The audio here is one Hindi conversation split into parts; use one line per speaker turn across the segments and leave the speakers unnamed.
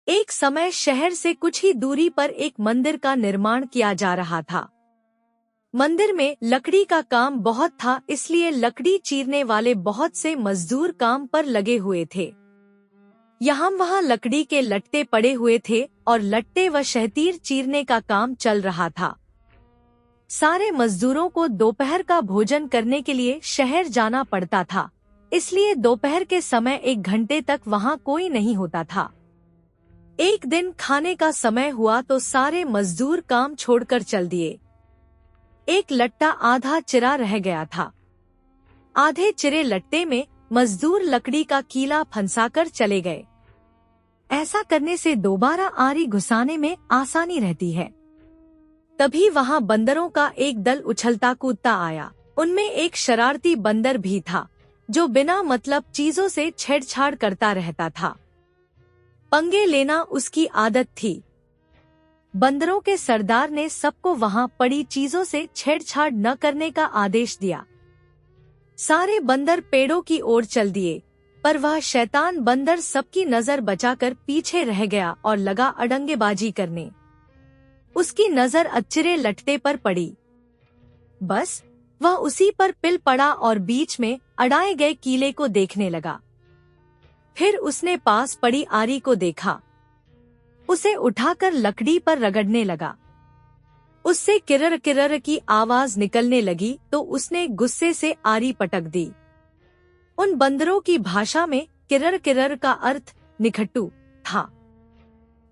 एक समय शहर से कुछ ही दूरी पर एक मंदिर का निर्माण किया जा रहा था। मंदिर में लकड़ी का काम बहुत था, इसलिए लकड़ी चीरने वाले बहुत से मजदूर काम पर लगे हुए थे। यहाँ वहाँ लकड़ी के लट्टे पड़े हुए थे और लट्टे व शहतीर चीरने का काम चल रहा था। सारे मजदूरों को दोपहर का भोजन करने के लिए शहर जाना पड़ता था, इसलिए दोपहर के समय 1 घंटे तक वहाँ कोई नहीं होता था। एक दिन खाने का समय हुआ तो सारे मजदूर काम छोड़कर चल दिए। एक लट्टा आधा चिरा रह गया था। आधे चिरे लट्टे में मजदूर लकड़ी का कीला फंसाकर चले गए। ऐसा करने से दोबारा आरी घुसाने में आसानी रहती है। तभी वहाँ बंदरों का एक दल उछलता कूदता आया। उनमें एक शरारती बंदर भी था, जो बिना मतलब चीजों से छेड़छाड़ करता रहता था। पंगे लेना उसकी आदत थी। बंदरों के सरदार ने सबको वहां पड़ी चीजों से छेड़छाड़ न करने का आदेश दिया। सारे बंदर पेड़ों की ओर चल दिए, पर वह शैतान बंदर सबकी नजर बचाकर पीछे रह गया और लगा अड़ंगेबाजी करने। उसकी नजर अच्चिरे लट्टे पर पड़ी। बस वह उसी पर पिल पड़ा और बीच में अड़ाए गए कीले को देखने लगा। फिर उसने पास पड़ी आरी को देखा। उसे उठाकर लकड़ी पर रगड़ने लगा। उससे किरर किरर की आवाज निकलने लगी तो उसने गुस्से से आरी पटक दी। उन बंदरों की भाषा में किरर किरर का अर्थ निखट्टू था।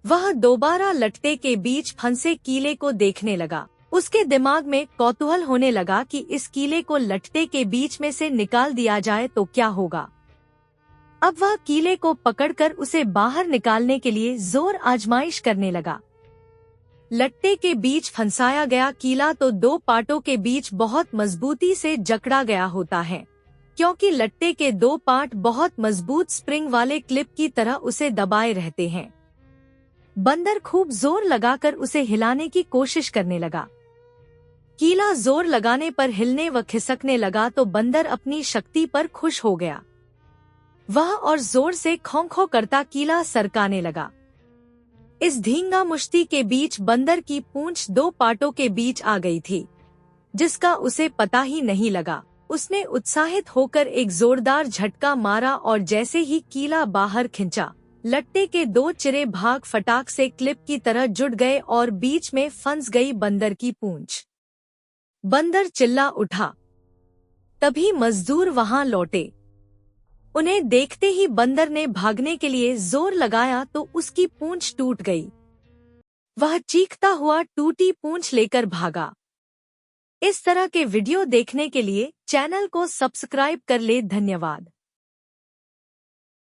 वह दोबारा लट्टे के बीच फंसे कीले को देखने लगा। उसके दिमाग में कौतूहल होने लगा कि इस कीले को लट्टे के बीच में से निकाल दिया जाए तो क्या होगा। अब वह कीले को पकड़कर उसे बाहर निकालने के लिए जोर आजमाइश करने लगा। लट्टे के बीच फंसाया गया कीला तो 2 पार्टों के बीच बहुत मजबूती से जकड़ा गया होता है, क्योंकि लट्टे के 2 पार्ट बहुत मजबूत स्प्रिंग वाले क्लिप की तरह उसे दबाए रहते हैं। बंदर खूब जोर लगाकर उसे हिलाने की कोशिश करने लगा। कीला जोर लगाने पर हिलने व खिसकने लगा तो बंदर अपनी शक्ति पर खुश हो गया। वह और जोर से खों-खों करता कीला सरकाने लगा। इस धींगा मुश्ती के बीच बंदर की पूंछ 2 पार्टों के बीच आ गई थी, जिसका उसे पता ही नहीं लगा। उसने उत्साहित होकर एक जोरदार झटका मारा और जैसे ही कीला बाहर खिंचा, लट्टे के 2 चिरे भाग फटाक से क्लिप की तरह जुड़ गए और बीच में फंस गई बंदर की पूंछ। बंदर चिल्ला उठा। तभी मजदूर वहां लौटे। उन्हें देखते ही बंदर ने भागने के लिए जोर लगाया तो उसकी पूंछ टूट गई। वह चीखता हुआ टूटी पूंछ लेकर भागा। इस तरह के वीडियो देखने के लिए चैनल को सब्सक्राइब कर ले। धन्यवाद।